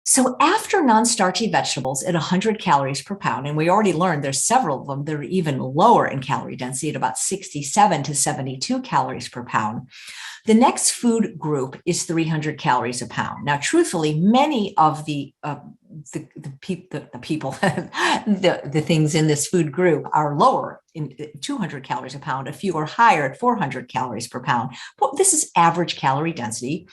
So after non-starchy vegetables at 100 calories per pound, and we already learned there's several of them that are even lower in calorie density at about 67 to 72 calories per pound, the next food group is 300 calories a pound. Now, truthfully, many of the people, the things in this food group are lower in 200 calories a pound. A few are higher at 400 calories per pound. But this is average calorie density.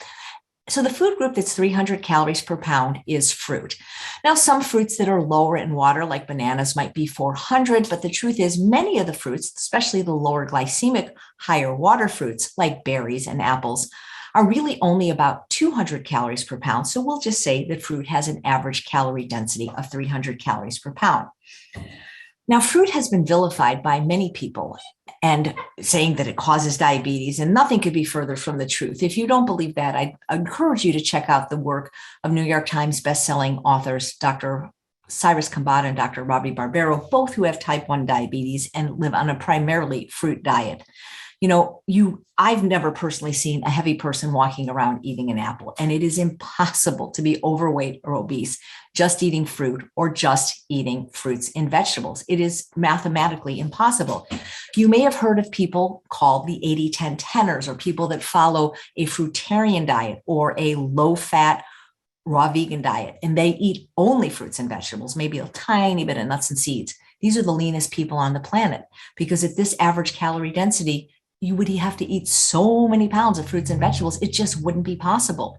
So the food group that's 300 calories per pound is fruit. Now, some fruits that are lower in water, like bananas, might be 400, but the truth is many of the fruits, especially the lower glycemic, higher water fruits, like berries and apples, are really only about 200 calories per pound. So we'll just say that fruit has an average calorie density of 300 calories per pound. Now, fruit has been vilified by many people and saying that it causes diabetes, and nothing could be further from the truth. If you don't believe that, I encourage you to check out the work of New York Times bestselling authors, Dr. Cyrus Khambatta and Dr. Robbie Barbero, both who have type 1 diabetes and live on a primarily fruit diet. I've never personally seen a heavy person walking around eating an apple, and it is impossible to be overweight or obese just eating fruit or just eating fruits and vegetables. It is mathematically impossible. You may have heard of people called the 80-10-10ers, or people that follow a fruitarian diet or a low-fat raw vegan diet, and they eat only fruits and vegetables, maybe a tiny bit of nuts and seeds. These are the leanest people on the planet, because at this average calorie density, you would have to eat so many pounds of fruits and vegetables, it just wouldn't be possible.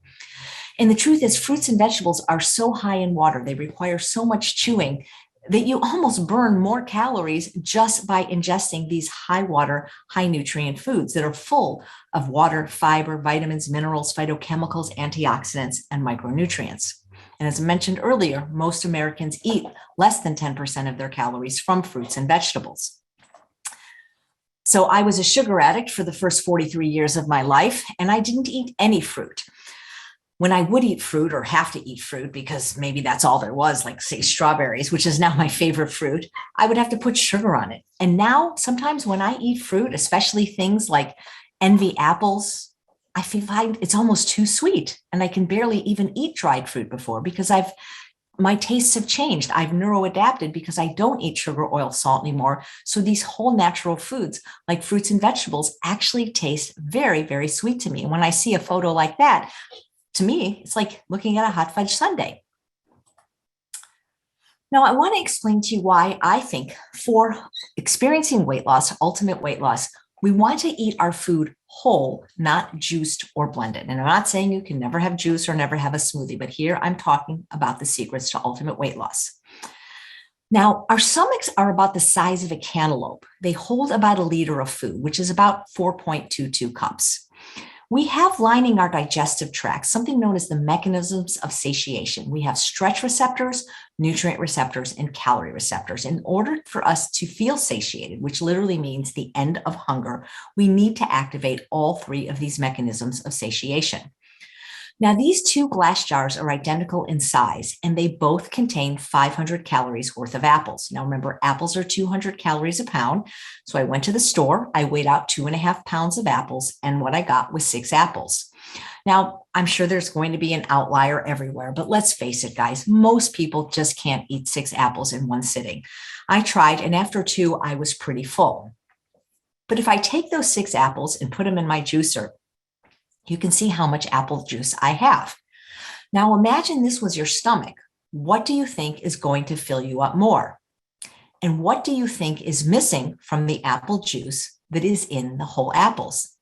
And the truth is, fruits and vegetables are so high in water, they require so much chewing, that you almost burn more calories just by ingesting these high water, high nutrient foods that are full of water, fiber, vitamins, minerals, phytochemicals, antioxidants, and micronutrients. And as I mentioned earlier, most Americans eat less than 10% of their calories from fruits and vegetables. So I was a sugar addict for the first 43 years of my life, and I didn't eat any fruit. When I would eat fruit or have to eat fruit, because maybe that's all there was, like say strawberries, which is now my favorite fruit, I would have to put sugar on it. And now sometimes when I eat fruit, especially things like envy apples, I find it's almost too sweet, and I can barely even eat dried fruit before, because my tastes have changed. I've neuroadapted because I don't eat sugar, oil, salt anymore. So these whole natural foods like fruits and vegetables actually taste very, very sweet to me. And when I see a photo like that, to me, it's like looking at a hot fudge sundae. Now, I want to explain to you why I think for experiencing weight loss, ultimate weight loss, we want to eat our food whole, not juiced or blended. And I'm not saying you can never have juice or never have a smoothie, but here I'm talking about the secrets to ultimate weight loss. Now, our stomachs are about the size of a cantaloupe. They hold about a liter of food, which is about 4.22 cups. We have lining our digestive tract something known as the mechanisms of satiation. We have stretch receptors, nutrient receptors, and calorie receptors. In order for us to feel satiated, which literally means the end of hunger, we need to activate all three of these mechanisms of satiation. Now, these two glass jars are identical in size, and they both contain 500 calories worth of apples. Now, remember, apples are 200 calories a pound. So I went to the store, I weighed out 2.5 pounds of apples, and what I got was 6 apples. Now, I'm sure there's going to be an outlier everywhere, but let's face it, guys, most people just can't eat 6 apples in one sitting. I tried, and after 2, I was pretty full. But if I take those 6 apples and put them in my juicer, you can see how much apple juice I have. Now imagine this was your stomach. What do you think is going to fill you up more? And what do you think is missing from the apple juice that is in the whole apples?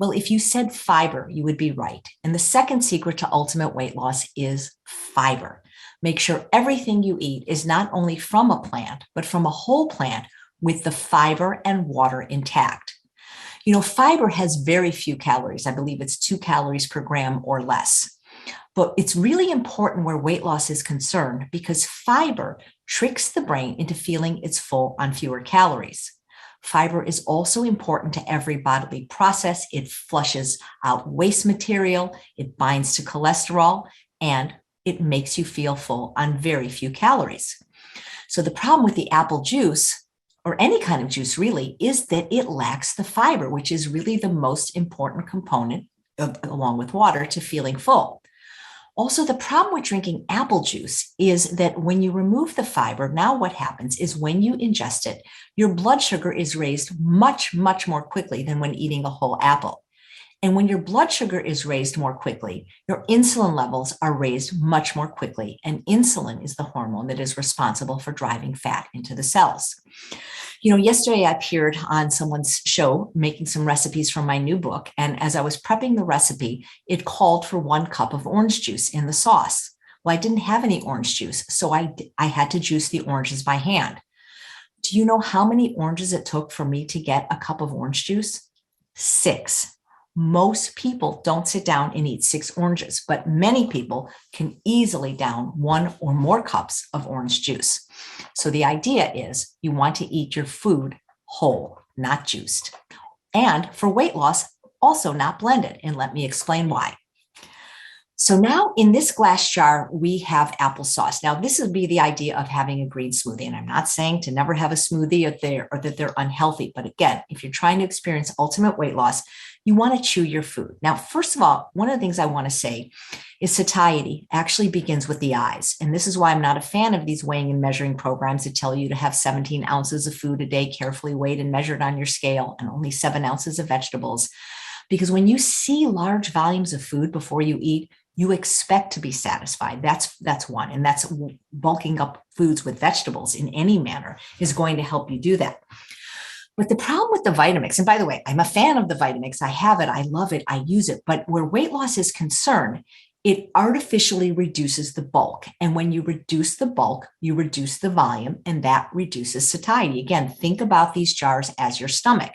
Well, if you said fiber, you would be right. And the second secret to ultimate weight loss is fiber. Make sure everything you eat is not only from a plant, but from a whole plant with the fiber and water intact. Fiber has very few calories. I believe it's 2 calories per gram or less. But it's really important where weight loss is concerned, because fiber tricks the brain into feeling it's full on fewer calories. Fiber is also important to every bodily process. It flushes out waste material, it binds to cholesterol, and it makes you feel full on very few calories. So the problem with the apple juice, or any kind of juice really, is that it lacks the fiber, which is really the most important component along with water to feeling full. Also, the problem with drinking apple juice is that when you remove the fiber, now what happens is when you ingest it, your blood sugar is raised much, much more quickly than when eating a whole apple. And when your blood sugar is raised more quickly, your insulin levels are raised much more quickly. And insulin is the hormone that is responsible for driving fat into the cells. Yesterday I appeared on someone's show making some recipes from my new book. And as I was prepping the recipe, it called for 1 cup of orange juice in the sauce. Well, I didn't have any orange juice, so I had to juice the oranges by hand. Do you know how many oranges it took for me to get a cup of orange juice? 6. Most people don't sit down and eat 6 oranges, but many people can easily down 1 or more cups of orange juice. So the idea is you want to eat your food whole, not juiced. And for weight loss, also not blended. And let me explain why. So now in this glass jar, we have applesauce. Now, this would be the idea of having a green smoothie. And I'm not saying to never have a smoothie or that they're unhealthy. But again, if you're trying to experience ultimate weight loss, you want to chew your food. Now, first of all, one of the things I want to say is satiety actually begins with the eyes. And this is why I'm not a fan of these weighing and measuring programs that tell you to have 17 ounces of food a day, carefully weighed and measured on your scale, and only 7 ounces of vegetables. Because when you see large volumes of food before you eat, you expect to be satisfied. That's one. And that's bulking up foods with vegetables in any manner is going to help you do that. But the problem with the Vitamix, and by the way, I'm a fan of the Vitamix. I have it. I love it. I use it. But where weight loss is concerned, it artificially reduces the bulk. And when you reduce the bulk, you reduce the volume, and that reduces satiety. Again, think about these jars as your stomach.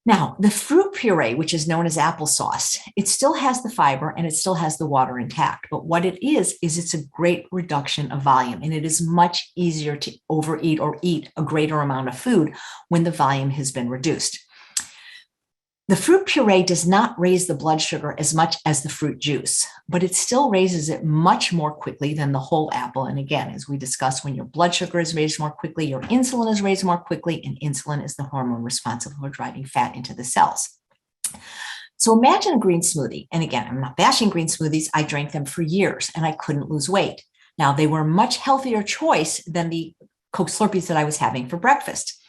Now, the fruit puree, which is known as applesauce, it still has the fiber and it still has the water intact. But what it is it's a great reduction of volume, and it is much easier to overeat or eat a greater amount of food when the volume has been reduced. The fruit puree does not raise the blood sugar as much as the fruit juice, but it still raises it much more quickly than the whole apple. And again, as we discussed, when your blood sugar is raised more quickly, your insulin is raised more quickly, and insulin is the hormone responsible for driving fat into the cells. So imagine a green smoothie. And again, I'm not bashing green smoothies. I drank them for years and I couldn't lose weight. Now, they were a much healthier choice than the Coke Slurpees that I was having for breakfast.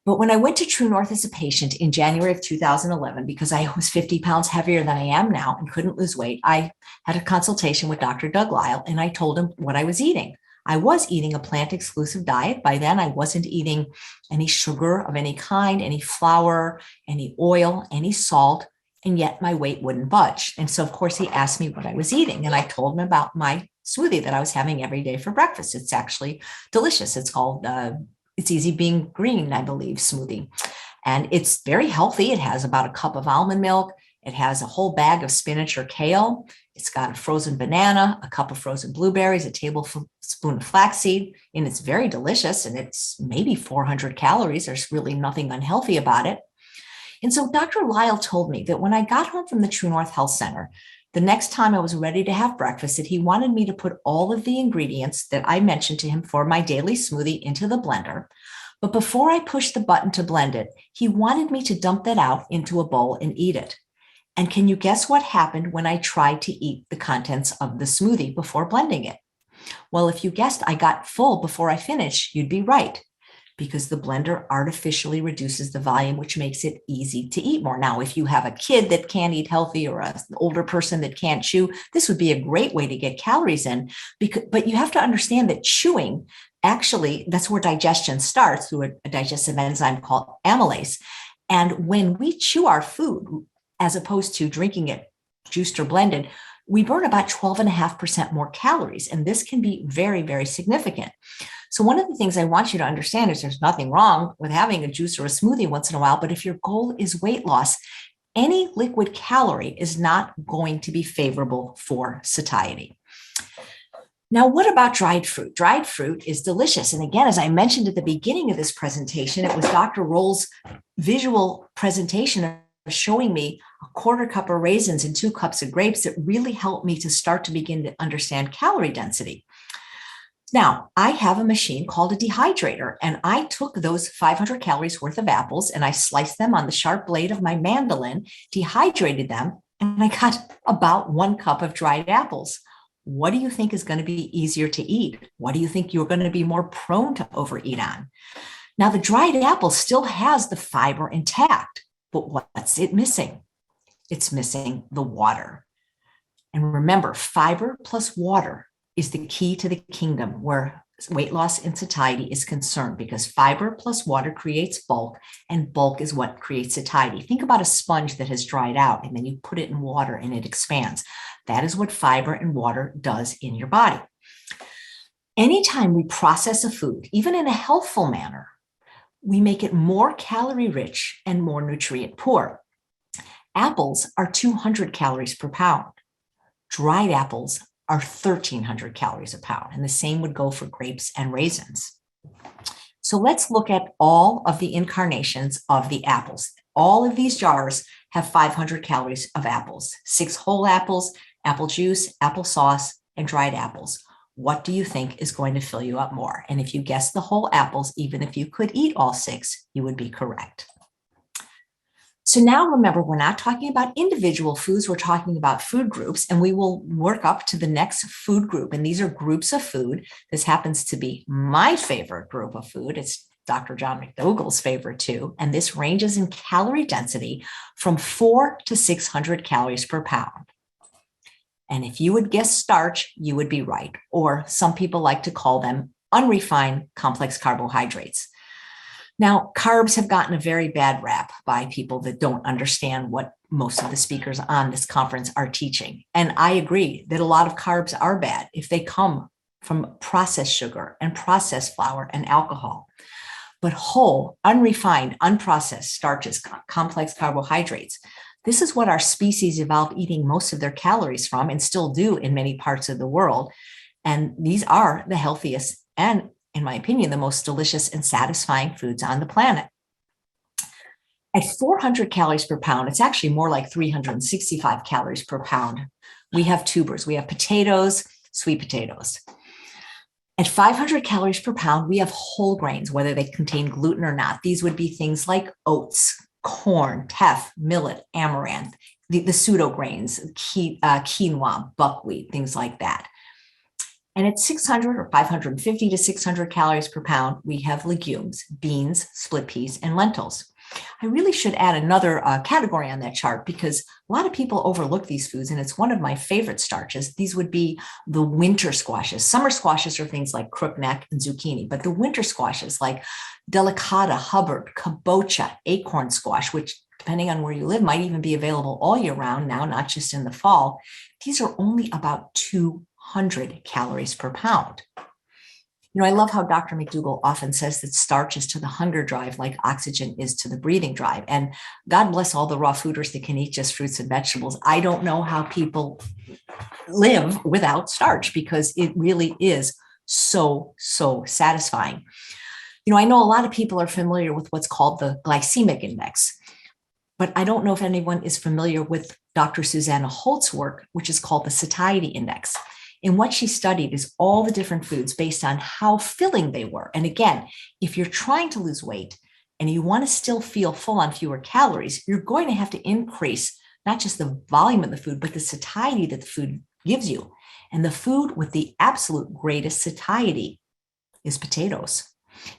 But when I went to True North as a patient in January of 2011, because I was 50 pounds heavier than I am now and couldn't lose weight, I had a consultation with Dr. Doug Lyle, and I told him what I was eating. I was eating a plant-exclusive diet. By then, I wasn't eating any sugar of any kind, any flour, any oil, any salt, and yet my weight wouldn't budge. And so, of course, he asked me what I was eating, and I told him about my smoothie that I was having every day for breakfast. It's actually delicious. It's called It's Easy Being Green, I believe, smoothie. And it's very healthy. It has about a cup of almond milk. It has a whole bag of spinach or kale. It's got a frozen banana, a cup of frozen blueberries, a tablespoon of flaxseed, and it's very delicious. And it's maybe 400 calories. There's really nothing unhealthy about it. And so Dr. Lyle told me that when I got home from the True North Health Center, the next time I was ready to have breakfast, that he wanted me to put all of the ingredients that I mentioned to him for my daily smoothie into the blender. But before I pushed the button to blend it, he wanted me to dump that out into a bowl and eat it. And can you guess what happened when I tried to eat the contents of the smoothie before blending it? Well, if you guessed I got full before I finished, you'd be right, because the blender artificially reduces the volume, which makes it easy to eat more. Now, if you have a kid that can't eat healthy or an older person that can't chew, this would be a great way to get calories in. But you have to understand that chewing, actually, that's where digestion starts through a digestive enzyme called amylase. And when we chew our food, as opposed to drinking it juiced or blended, we burn about 12.5% more calories. And this can be very, very significant. So one of the things I want you to understand is there's nothing wrong with having a juice or a smoothie once in a while, but if your goal is weight loss, any liquid calorie is not going to be favorable for satiety. Now, what about dried fruit? Dried fruit is delicious. And again, as I mentioned at the beginning of this presentation, it was Dr. Roll's visual presentation of showing me a quarter cup of raisins and 2 cups of grapes that really helped me to start to begin to understand calorie density. Now, I have a machine called a dehydrator, and I took those 500 calories worth of apples and I sliced them on the sharp blade of my mandolin, dehydrated them, and I got about 1 cup of dried apples. What do you think is going to be easier to eat? What do you think you're going to be more prone to overeat on? Now, the dried apple still has the fiber intact, but what's it missing? It's missing the water. And remember, fiber plus water is the key to the kingdom where weight loss and satiety is concerned, because fiber plus water creates bulk, and bulk is what creates satiety. Think about a sponge that has dried out and then you put it in water and it expands. That is what fiber and water does in your body. Anytime we process a food, even in a healthful manner, we make it more calorie rich and more nutrient poor. Apples are 200 calories per pound. Dried apples are 1,300 calories a pound, and the same would go for grapes and raisins. So let's look at all of the incarnations of the apples. All of these jars have 500 calories of apples: 6 whole apples, apple juice, applesauce, and dried apples. What do you think is going to fill you up more? And if you guess the whole apples, even if you could eat all 6, you would be correct. So now remember, we're not talking about individual foods, we're talking about food groups, and we will work up to the next food group. And these are groups of food. This happens to be my favorite group of food. It's Dr. John McDougall's favorite too. And this ranges in calorie density from 400 to 600 calories per pound. And if you would guess starch, you would be right. Or some people like to call them unrefined complex carbohydrates. Now, carbs have gotten a very bad rap by people that don't understand what most of the speakers on this conference are teaching. And I agree that a lot of carbs are bad if they come from processed sugar and processed flour and alcohol. But whole, unrefined, unprocessed starches, complex carbohydrates, this is what our species evolved eating most of their calories from, and still do in many parts of the world. And these are the healthiest and, in my opinion, the most delicious and satisfying foods on the planet. At 400 calories per pound, it's actually more like 365 calories per pound. We have tubers, we have potatoes, sweet potatoes. At 500 calories per pound, we have whole grains, whether they contain gluten or not. These would be things like oats, corn, teff, millet, amaranth, the pseudo grains, quinoa, buckwheat, things like that. And at 600 or 550 to 600 calories per pound, we have legumes, beans, split peas, and lentils. I really should add another category on that chart, because a lot of people overlook these foods, and it's one of my favorite starches. These would be the winter squashes. Summer squashes are things like crookneck and zucchini, but the winter squashes like delicata, Hubbard, kabocha, acorn squash, which depending on where you live might even be available all year round now, not just in the fall. These are only about 200 calories per pound. You know, I love how Dr. McDougall often says that starch is to the hunger drive like oxygen is to the breathing drive. And God bless all the raw fooders that can eat just fruits and vegetables. I don't know how people live without starch, because it really is so satisfying. You know, I know a lot of people are familiar with what's called the glycemic index, but I don't know if anyone is familiar with Dr. Susanna Holt's work, which is called the satiety index. And what she studied is all the different foods based on how filling they were. And again, if you're trying to lose weight and you want to still feel full on fewer calories, you're going to have to increase not just the volume of the food, but the satiety that the food gives you. And the food with the absolute greatest satiety is potatoes.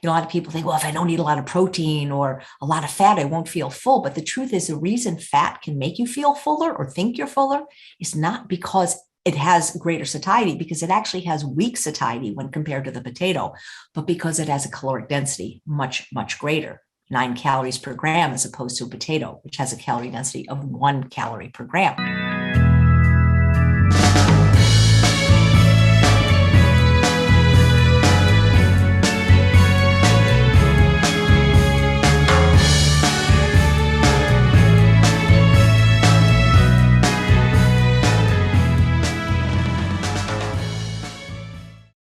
You know, a lot of people think, well, if I don't eat a lot of protein or a lot of fat, I won't feel full. But the truth is, the reason fat can make you feel fuller or think you're fuller is not because it has greater satiety, because it actually has weak satiety when compared to the potato, but because it has a caloric density much greater, 9 calories per gram, as opposed to a potato, which has a calorie density of 1 calorie per gram.